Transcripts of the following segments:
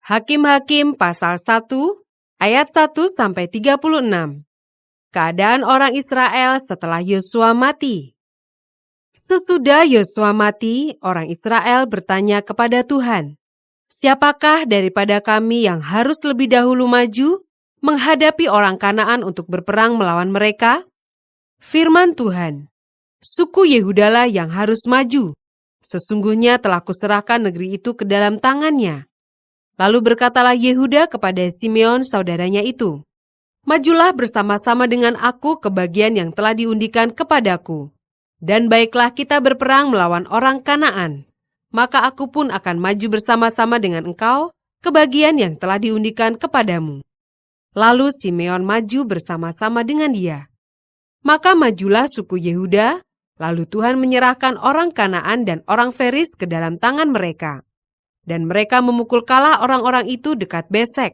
Hakim-Hakim pasal 1 ayat 1-36. Keadaan orang Israel setelah Yosua mati. Sesudah Yosua mati, orang Israel bertanya kepada Tuhan, "Siapakah daripada kami yang harus lebih dahulu maju menghadapi orang Kanaan untuk berperang melawan mereka?" Firman Tuhan, "Suku Yehudalah yang harus maju. Sesungguhnya telah kuserahkan negeri itu ke dalam tangannya." Lalu berkatalah Yehuda kepada Simeon saudaranya itu, "Majulah bersama-sama dengan aku ke bagian yang telah diundikan kepadaku. Dan baiklah kita berperang melawan orang Kanaan. Maka aku pun akan maju bersama-sama dengan engkau ke bagian yang telah diundikan kepadamu." Lalu Simeon maju bersama-sama dengan dia. Maka majulah suku Yehuda, lalu Tuhan menyerahkan orang Kanaan dan orang Feris ke dalam tangan mereka. Dan mereka memukul kalah orang-orang itu dekat Besek.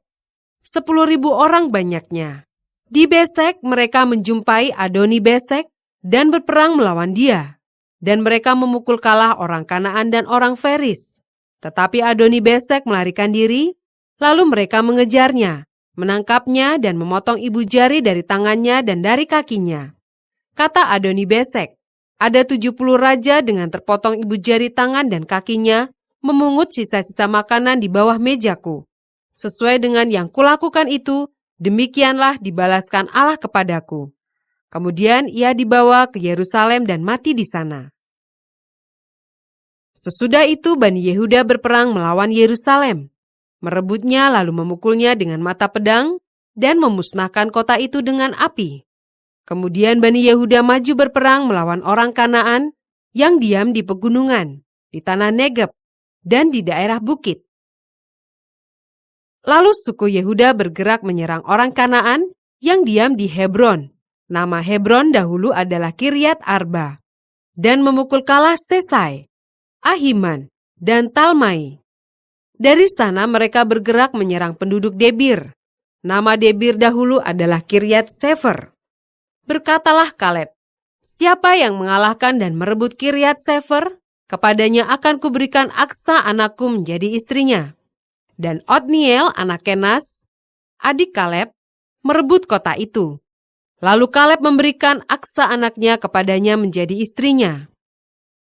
10.000 orang banyaknya. Di Besek mereka menjumpai Adoni Besek dan berperang melawan dia. Dan mereka memukul kalah orang Kanaan dan orang Feris. Tetapi Adoni Besek melarikan diri, lalu mereka mengejarnya, menangkapnya dan memotong ibu jari dari tangannya dan dari kakinya. Kata Adoni Besek, "Ada 70 raja dengan terpotong ibu jari tangan dan kakinya, memungut sisa-sisa makanan di bawah mejaku. Sesuai dengan yang kulakukan itu, demikianlah dibalaskan Allah kepadaku." Kemudian ia dibawa ke Yerusalem dan mati di sana. Sesudah itu Bani Yehuda berperang melawan Yerusalem, merebutnya lalu memukulnya dengan mata pedang dan memusnahkan kota itu dengan api. Kemudian Bani Yehuda maju berperang melawan orang Kanaan yang diam di pegunungan, di tanah Negeb, dan di daerah bukit. Lalu suku Yehuda bergerak menyerang orang Kanaan yang diam di Hebron. Nama Hebron dahulu adalah Kiryat Arba. Dan memukul kalah Sesai, Ahiman, dan Talmai. Dari sana mereka bergerak menyerang penduduk Debir. Nama Debir dahulu adalah Kiryat Sefer. Berkatalah Kaleb, "Siapa yang mengalahkan dan merebut Kiryat Sefer, kepadanya akan kuberikan Aksa anakku menjadi istrinya." Dan Otniel anak Kenas, adik Kaleb, merebut kota itu. Lalu Kaleb memberikan Aksa anaknya kepadanya menjadi istrinya.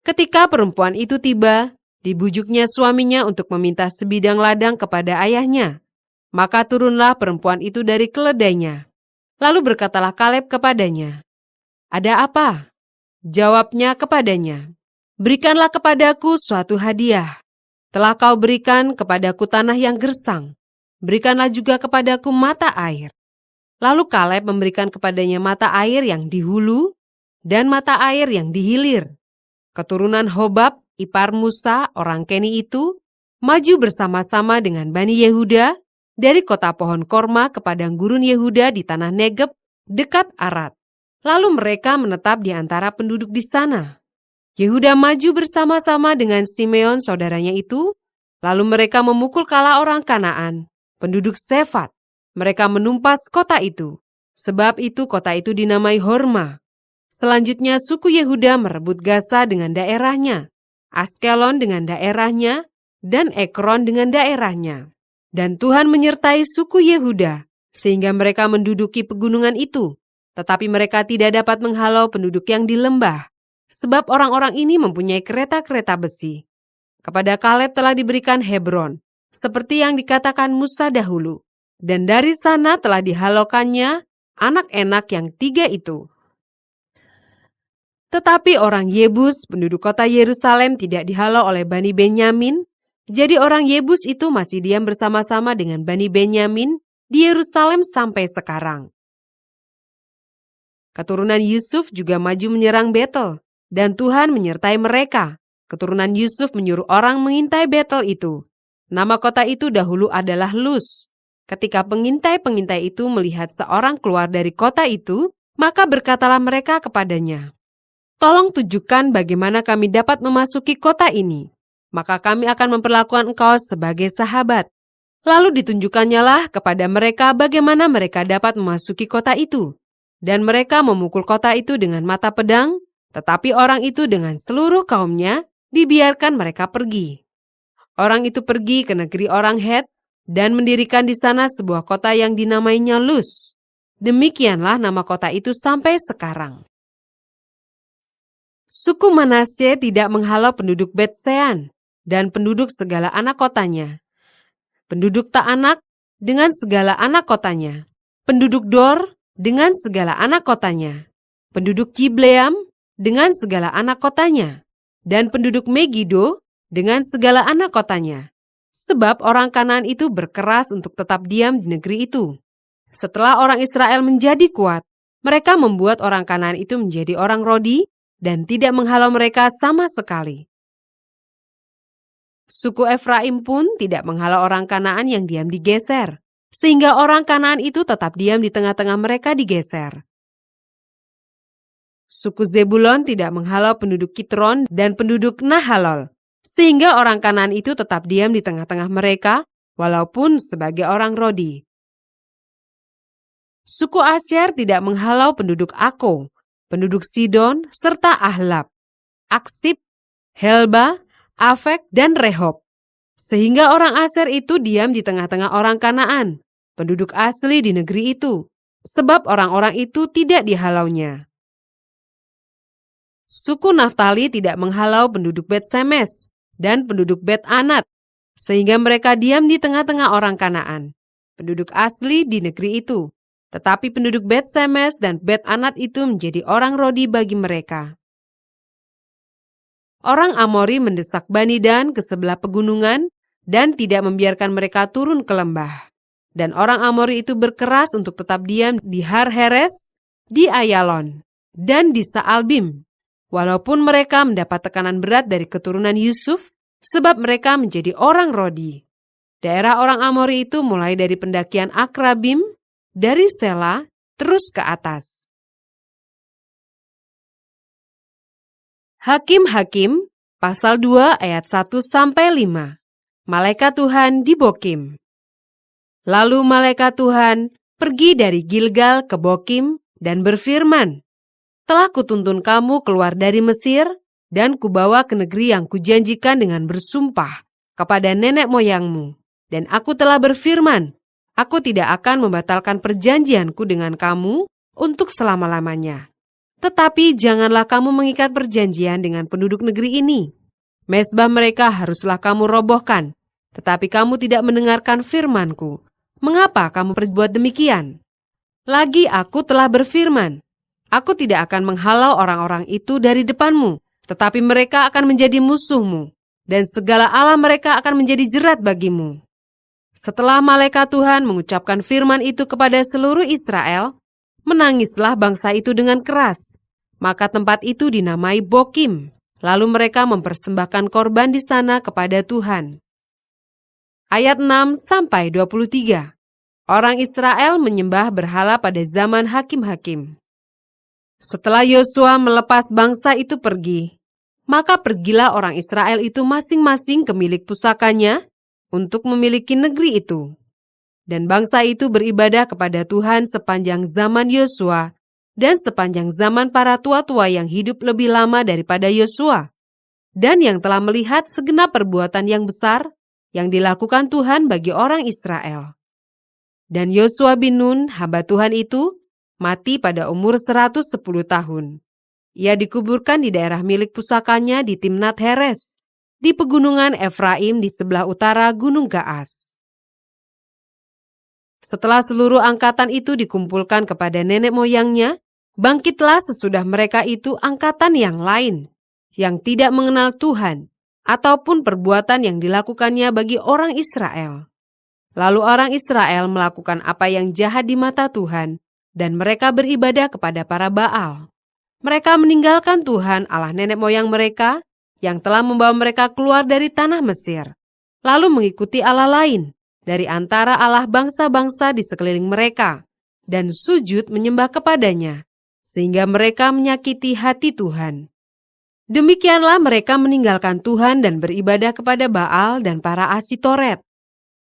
Ketika perempuan itu tiba, dibujuknya suaminya untuk meminta sebidang ladang kepada ayahnya. Maka turunlah perempuan itu dari keledainya. Lalu berkatalah Kaleb kepadanya, "Ada apa?" Jawabnya kepadanya, "Berikanlah kepadaku suatu hadiah. Telah kau berikan kepadaku tanah yang gersang. Berikanlah juga kepadaku mata air." Lalu Kaleb memberikan kepadanya mata air yang di hulu dan mata air yang di hilir. Keturunan Hobab, ipar Musa, orang Keni itu, maju bersama-sama dengan Bani Yehuda dari kota pohon korma ke padang gurun Yehuda di tanah Negeb dekat Arad. Lalu mereka menetap di antara penduduk di sana. Yehuda maju bersama-sama dengan Simeon saudaranya itu, lalu mereka memukul kalah orang Kanaan, penduduk Sefat. Mereka menumpas kota itu, sebab itu kota itu dinamai Horma. Selanjutnya suku Yehuda merebut Gaza dengan daerahnya, Askelon dengan daerahnya, dan Ekron dengan daerahnya. Dan Tuhan menyertai suku Yehuda, sehingga mereka menduduki pegunungan itu, tetapi mereka tidak dapat menghalau penduduk yang di lembah, sebab orang-orang ini mempunyai kereta-kereta besi. Kepada Kaleb telah diberikan Hebron, seperti yang dikatakan Musa dahulu, dan dari sana telah dihalaukannya anak-anak yang 3 itu. Tetapi orang Yebus, penduduk kota Yerusalem, tidak dihalau oleh Bani Benyamin. Jadi orang Yebus itu masih diam bersama-sama dengan Bani Benyamin di Yerusalem sampai sekarang. Keturunan Yusuf juga maju menyerang Betel, dan Tuhan menyertai mereka. Keturunan Yusuf menyuruh orang mengintai Betel itu. Nama kota itu dahulu adalah Luz. Ketika pengintai-pengintai itu melihat seorang keluar dari kota itu, maka berkatalah mereka kepadanya, "Tolong tunjukkan bagaimana kami dapat memasuki kota ini. Maka kami akan memperlakukan engkau sebagai sahabat." Lalu ditunjukkannya lah kepada mereka bagaimana mereka dapat memasuki kota itu. Dan mereka memukul kota itu dengan mata pedang, tetapi orang itu dengan seluruh kaumnya dibiarkan mereka pergi. Orang itu pergi ke negeri orang Het dan mendirikan di sana sebuah kota yang dinamainya Luz. Demikianlah nama kota itu sampai sekarang. Suku Manasye tidak menghalau penduduk Bet-Sean dan penduduk segala anak kotanya, penduduk Ta'anak dengan segala anak kotanya, penduduk Dor dengan segala anak kotanya, penduduk Kibleam dengan segala anak kotanya, dan penduduk Megido dengan segala anak kotanya. Sebab orang Kanaan itu berkeras untuk tetap diam di negeri itu. Setelah orang Israel menjadi kuat, mereka membuat orang Kanaan itu menjadi orang Rodi dan tidak menghalau mereka sama sekali. Suku Efraim pun tidak menghalau orang Kanaan yang diam di Geser, sehingga orang Kanaan itu tetap diam di tengah-tengah mereka di Geser. Suku Zebulon tidak menghalau penduduk Kitron dan penduduk Nahalol, sehingga orang Kanaan itu tetap diam di tengah-tengah mereka, walaupun sebagai orang Rodi. Suku Asyer tidak menghalau penduduk Ako, penduduk Sidon, serta Ahlab, Aksib, Helba, Afek, dan Rehob. Sehingga orang Asyer itu diam di tengah-tengah orang Kanaan, penduduk asli di negeri itu, sebab orang-orang itu tidak dihalaunya. Suku Naftali tidak menghalau penduduk Bet-Semes dan penduduk Bet-Anat, sehingga mereka diam di tengah-tengah orang Kanaan, penduduk asli di negeri itu. Tetapi penduduk Bet-Semes dan Bet-Anat itu menjadi orang Rodi bagi mereka. Orang Amori mendesak Bani Dan ke sebelah pegunungan dan tidak membiarkan mereka turun ke lembah. Dan orang Amori itu berkeras untuk tetap diam di Har-Heres, di Ayalon, dan di Saalbim. Walaupun mereka mendapat tekanan berat dari keturunan Yusuf, sebab mereka menjadi orang Rodi. Daerah orang Amori itu mulai dari pendakian Akrabim, dari Sela, terus ke atas. Hakim-Hakim, pasal 2 ayat 1-5. Malaikat Tuhan di Bokim. Lalu malaikat Tuhan pergi dari Gilgal ke Bokim dan berfirman, telah kutuntun kamu keluar dari Mesir dan kubawa ke negeri yang kujanjikan dengan bersumpah kepada nenek moyangmu. Dan aku telah berfirman, aku tidak akan membatalkan perjanjianku dengan kamu untuk selama-lamanya. Tetapi janganlah kamu mengikat perjanjian dengan penduduk negeri ini. Mezbah mereka haruslah kamu robohkan, tetapi kamu tidak mendengarkan firmanku. Mengapa kamu berbuat demikian? Lagi aku telah berfirman, aku tidak akan menghalau orang-orang itu dari depanmu, tetapi mereka akan menjadi musuhmu, dan segala allah mereka akan menjadi jerat bagimu. Setelah malaikat Tuhan mengucapkan firman itu kepada seluruh Israel, menangislah bangsa itu dengan keras. Maka tempat itu dinamai Bokim. Lalu mereka mempersembahkan korban di sana kepada Tuhan. Ayat 6-23. Orang Israel menyembah berhala pada zaman hakim-hakim. Setelah Yosua melepas bangsa itu pergi, maka pergilah orang Israel itu masing-masing ke milik pusakanya untuk memiliki negeri itu. Dan bangsa itu beribadah kepada Tuhan sepanjang zaman Yosua dan sepanjang zaman para tua-tua yang hidup lebih lama daripada Yosua, dan yang telah melihat segenap perbuatan yang besar yang dilakukan Tuhan bagi orang Israel. Dan Yosua bin Nun, hamba Tuhan itu, mati pada umur 110 tahun. Ia dikuburkan di daerah milik pusakanya di Timnat Heres, di pegunungan Efraim di sebelah utara Gunung Gaas. Setelah seluruh angkatan itu dikumpulkan kepada nenek moyangnya, bangkitlah sesudah mereka itu angkatan yang lain, yang tidak mengenal Tuhan, ataupun perbuatan yang dilakukannya bagi orang Israel. Lalu orang Israel melakukan apa yang jahat di mata Tuhan, dan mereka beribadah kepada para Baal. Mereka meninggalkan Tuhan Allah nenek moyang mereka, yang telah membawa mereka keluar dari tanah Mesir, lalu mengikuti Allah lain dari antara Allah bangsa-bangsa di sekeliling mereka, dan sujud menyembah kepadanya, sehingga mereka menyakiti hati Tuhan. Demikianlah mereka meninggalkan Tuhan dan beribadah kepada Baal dan para Asitoret.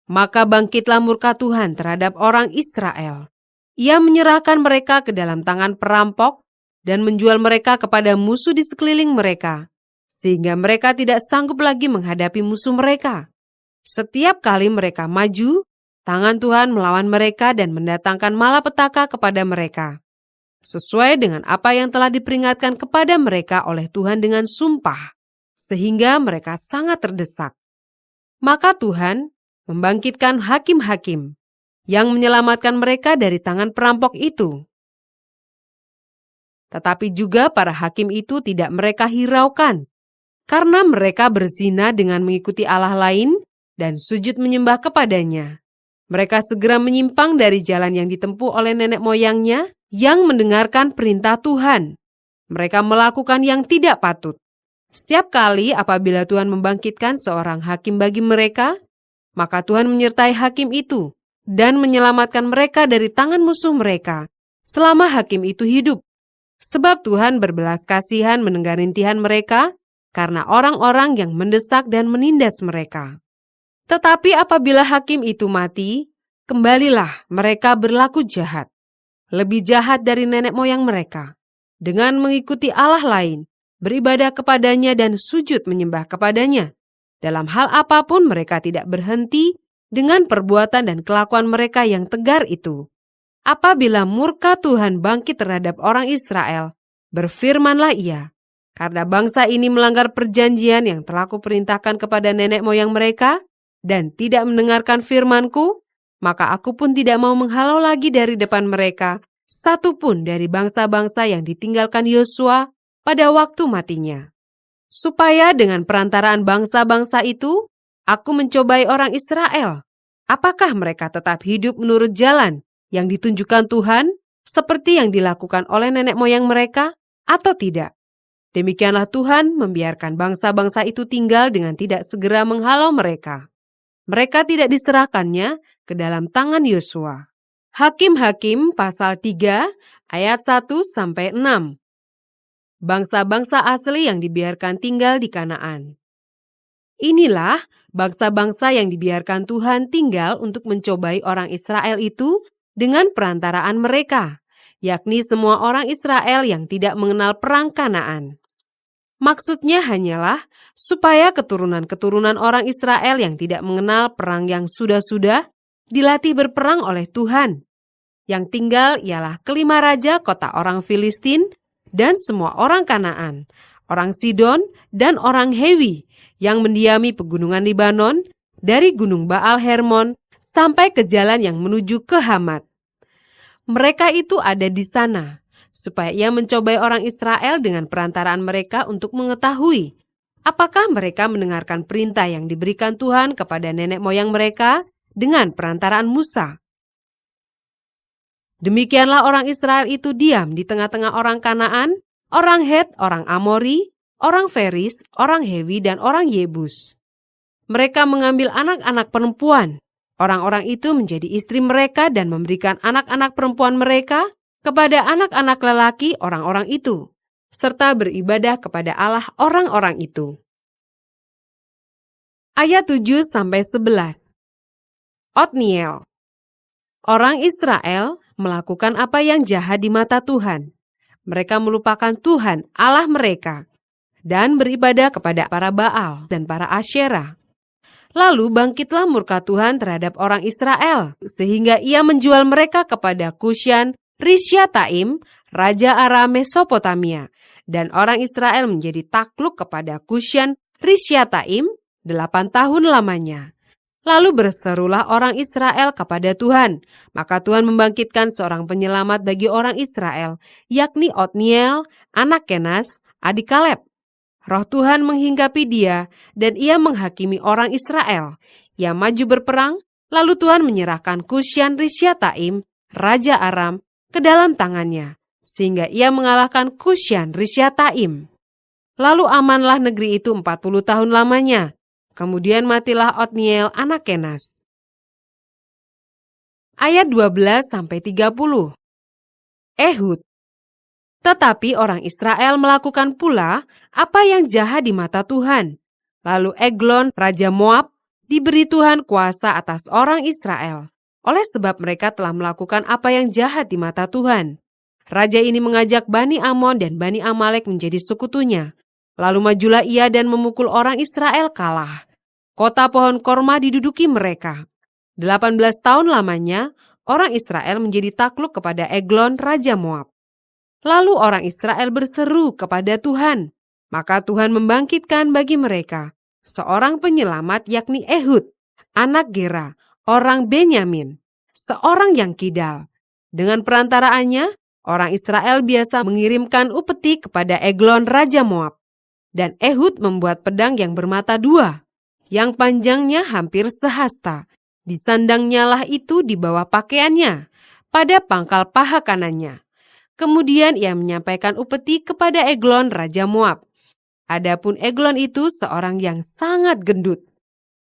Maka bangkitlah murka Tuhan terhadap orang Israel. Ia menyerahkan mereka ke dalam tangan perampok dan menjual mereka kepada musuh di sekeliling mereka, sehingga mereka tidak sanggup lagi menghadapi musuh mereka. Setiap kali mereka maju, tangan Tuhan melawan mereka dan mendatangkan malapetaka kepada mereka, sesuai dengan apa yang telah diperingatkan kepada mereka oleh Tuhan dengan sumpah, sehingga mereka sangat terdesak. Maka Tuhan membangkitkan hakim-hakim yang menyelamatkan mereka dari tangan perampok itu. Tetapi juga para hakim itu tidak mereka hiraukan, karena mereka berzina dengan mengikuti Allah lain dan sujud menyembah kepadanya. Mereka segera menyimpang dari jalan yang ditempuh oleh nenek moyangnya yang mendengarkan perintah Tuhan. Mereka melakukan yang tidak patut. Setiap kali apabila Tuhan membangkitkan seorang hakim bagi mereka, maka Tuhan menyertai hakim itu dan menyelamatkan mereka dari tangan musuh mereka selama hakim itu hidup. Sebab Tuhan berbelas kasihan mendengar rintihan mereka karena orang-orang yang mendesak dan menindas mereka. Tetapi apabila hakim itu mati, kembalilah mereka berlaku jahat, lebih jahat dari nenek moyang mereka, dengan mengikuti Allah lain, beribadah kepadanya dan sujud menyembah kepadanya. Dalam hal apapun mereka tidak berhenti dengan perbuatan dan kelakuan mereka yang tegar itu. Apabila murka Tuhan bangkit terhadap orang Israel, berfirmanlah Ia, karena bangsa ini melanggar perjanjian yang telah kuperintahkan kepada nenek moyang mereka dan tidak mendengarkan firman-Ku, maka aku pun tidak mau menghalau lagi dari depan mereka satu pun dari bangsa-bangsa yang ditinggalkan Yosua pada waktu matinya. Supaya dengan perantaraan bangsa-bangsa itu, aku mencobai orang Israel. Apakah mereka tetap hidup menurut jalan yang ditunjukkan Tuhan, seperti yang dilakukan oleh nenek moyang mereka, atau tidak? Demikianlah Tuhan membiarkan bangsa-bangsa itu tinggal dengan tidak segera menghalau mereka. Mereka tidak diserahkannya ke dalam tangan Yosua. Hakim-Hakim pasal 3 ayat 1-6. Bangsa-bangsa asli yang dibiarkan tinggal di Kanaan. Inilah bangsa-bangsa yang dibiarkan Tuhan tinggal untuk mencobai orang Israel itu dengan perantaraan mereka, yakni semua orang Israel yang tidak mengenal perang Kanaan. Maksudnya hanyalah supaya keturunan-keturunan orang Israel yang tidak mengenal perang yang sudah-sudah dilatih berperang oleh Tuhan. Yang tinggal ialah kelima raja kota orang Filistin dan semua orang Kanaan, orang Sidon dan orang Hewi yang mendiami pegunungan Libanon dari gunung Baal Hermon sampai ke jalan yang menuju ke Hamat. Mereka itu ada di sana, supaya ia mencobai orang Israel dengan perantaraan mereka untuk mengetahui apakah mereka mendengarkan perintah yang diberikan Tuhan kepada nenek moyang mereka dengan perantaraan Musa. Demikianlah orang Israel itu diam di tengah-tengah orang Kanaan, orang Het, orang Amori, orang Feris, orang Hewi, dan orang Yebus. Mereka mengambil anak-anak perempuan. Orang-orang itu menjadi istri mereka dan memberikan anak-anak perempuan mereka kepada anak-anak lelaki orang-orang itu, serta beribadah kepada Allah orang-orang itu. Ayat 7-11. Otniel. Orang Israel melakukan apa yang jahat di mata Tuhan. Mereka melupakan Tuhan Allah mereka dan beribadah kepada para Baal dan para Asyera. Lalu bangkitlah murka Tuhan terhadap orang Israel, sehingga ia menjual mereka kepada Kusyan Rishyataim, Raja Aram Mesopotamia, dan orang Israel menjadi takluk kepada Kusyan Rishyataim 8 tahun lamanya. Lalu berserulah orang Israel kepada Tuhan, maka Tuhan membangkitkan seorang penyelamat bagi orang Israel, yakni Otniel, anak Kenas, adik Kaleb. Roh Tuhan menghinggapi dia, dan ia menghakimi orang Israel. Ia maju berperang, lalu Tuhan menyerahkan Kusyan Rishyataim, Raja Aram, ke dalam tangannya, sehingga ia mengalahkan Kusyan Rishyataim. Lalu amanlah negeri itu 40 tahun lamanya. Kemudian matilah Otniel anak Kenas. Ayat 12-30. Ehud. Tetapi orang Israel melakukan pula apa yang jahat di mata Tuhan. Lalu Eglon, Raja Moab, diberi Tuhan kuasa atas orang Israel, oleh sebab mereka telah melakukan apa yang jahat di mata Tuhan. Raja ini mengajak Bani Amon dan Bani Amalek menjadi sekutunya. Lalu majulah ia dan memukul orang Israel kalah. Kota pohon korma diduduki mereka. 18 tahun lamanya, orang Israel menjadi takluk kepada Eglon, Raja Moab. Lalu orang Israel berseru kepada Tuhan. Maka Tuhan membangkitkan bagi mereka seorang penyelamat, yakni Ehud, anak Gera, orang Benyamin, seorang yang kidal. Dengan perantaraannya, orang Israel biasa mengirimkan upeti kepada Eglon, Raja Moab. Dan Ehud membuat pedang yang bermata dua, yang panjangnya hampir sehasta. Disandangnya lah itu di bawah pakaiannya, pada pangkal paha kanannya. Kemudian ia menyampaikan upeti kepada Eglon, Raja Moab. Adapun Eglon itu seorang yang sangat gendut.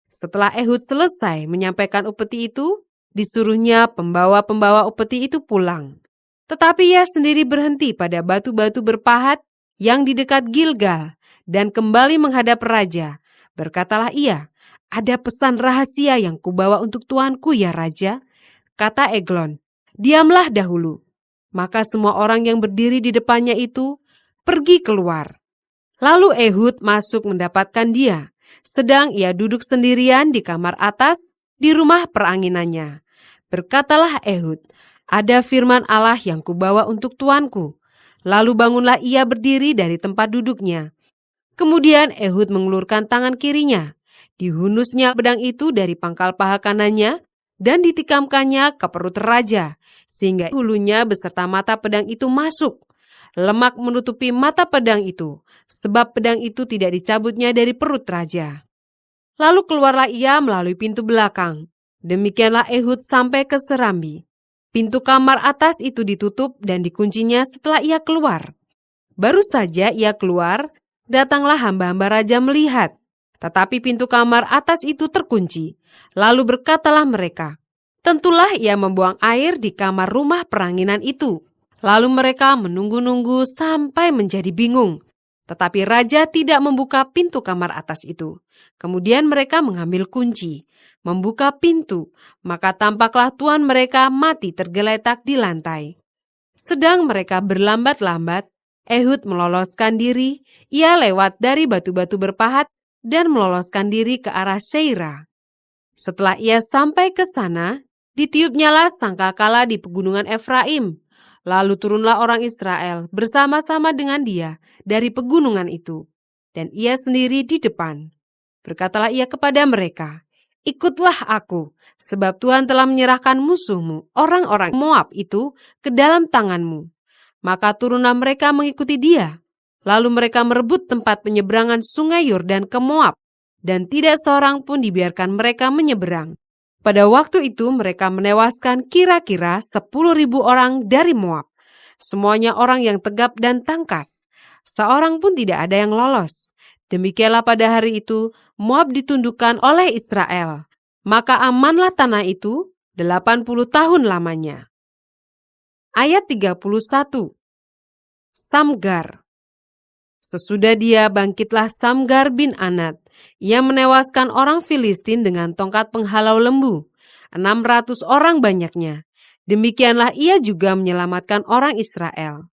Setelah Ehud selesai menyampaikan upeti itu, disuruhnya pembawa-pembawa upeti itu pulang. Tetapi ia sendiri berhenti pada batu-batu berpahat yang di dekat Gilgal dan kembali menghadap raja. Berkatalah ia, "Ada pesan rahasia yang kubawa untuk tuanku, ya raja." Kata Eglon, "Diamlah dahulu." Maka semua orang yang berdiri di depannya itu pergi keluar. Lalu Ehud masuk mendapatkan dia, sedang ia duduk sendirian di kamar atas di rumah peranginannya. Berkatalah Ehud, "Ada firman Allah yang kubawa untuk tuanku." Lalu bangunlah ia berdiri dari tempat duduknya. Kemudian Ehud mengulurkan tangan kirinya. Dihunusnya pedang itu dari pangkal paha kanannya dan ditikamkannya ke perut raja, sehingga hulunya beserta mata pedang itu masuk. Lemak menutupi mata pedang itu, sebab pedang itu tidak dicabutnya dari perut raja. Lalu keluarlah ia melalui pintu belakang. Demikianlah Ehud sampai ke serambi. Pintu kamar atas itu ditutup dan dikuncinya setelah ia keluar. Baru saja ia keluar, datanglah hamba-hamba raja melihat. Tetapi pintu kamar atas itu terkunci. Lalu berkatalah mereka, "Tentulah ia membuang air di kamar rumah peranginan itu." Lalu mereka menunggu-nunggu sampai menjadi bingung. Tetapi raja tidak membuka pintu kamar atas itu. Kemudian mereka mengambil kunci, membuka pintu, maka tampaklah tuan mereka mati tergeletak di lantai. Sedang mereka berlambat-lambat, Ehud meloloskan diri, ia lewat dari batu-batu berpahat dan meloloskan diri ke arah Seira. Setelah ia sampai ke sana, ditiupnyalah sangkakala di pegunungan Efraim. Lalu turunlah orang Israel bersama-sama dengan dia dari pegunungan itu. Dan ia sendiri di depan. Berkatalah ia kepada mereka, "Ikutlah aku, sebab Tuhan telah menyerahkan musuhmu, orang-orang Moab itu, ke dalam tanganmu." Maka turunlah mereka mengikuti dia. Lalu mereka merebut tempat penyeberangan sungai Yordan ke Moab, dan tidak seorang pun dibiarkan mereka menyeberang. Pada waktu itu mereka menewaskan kira-kira 10.000 orang dari Moab. Semuanya orang yang tegap dan tangkas. Seorang pun tidak ada yang lolos. Demikianlah pada hari itu Moab ditundukkan oleh Israel. Maka amanlah tanah itu 80 tahun lamanya. Ayat 31. Samgar. Sesudah dia bangkitlah Samgar bin Anat. Ia menewaskan orang Filistin dengan tongkat penghalau lembu. 600 orang banyaknya. Demikianlah ia juga menyelamatkan orang Israel.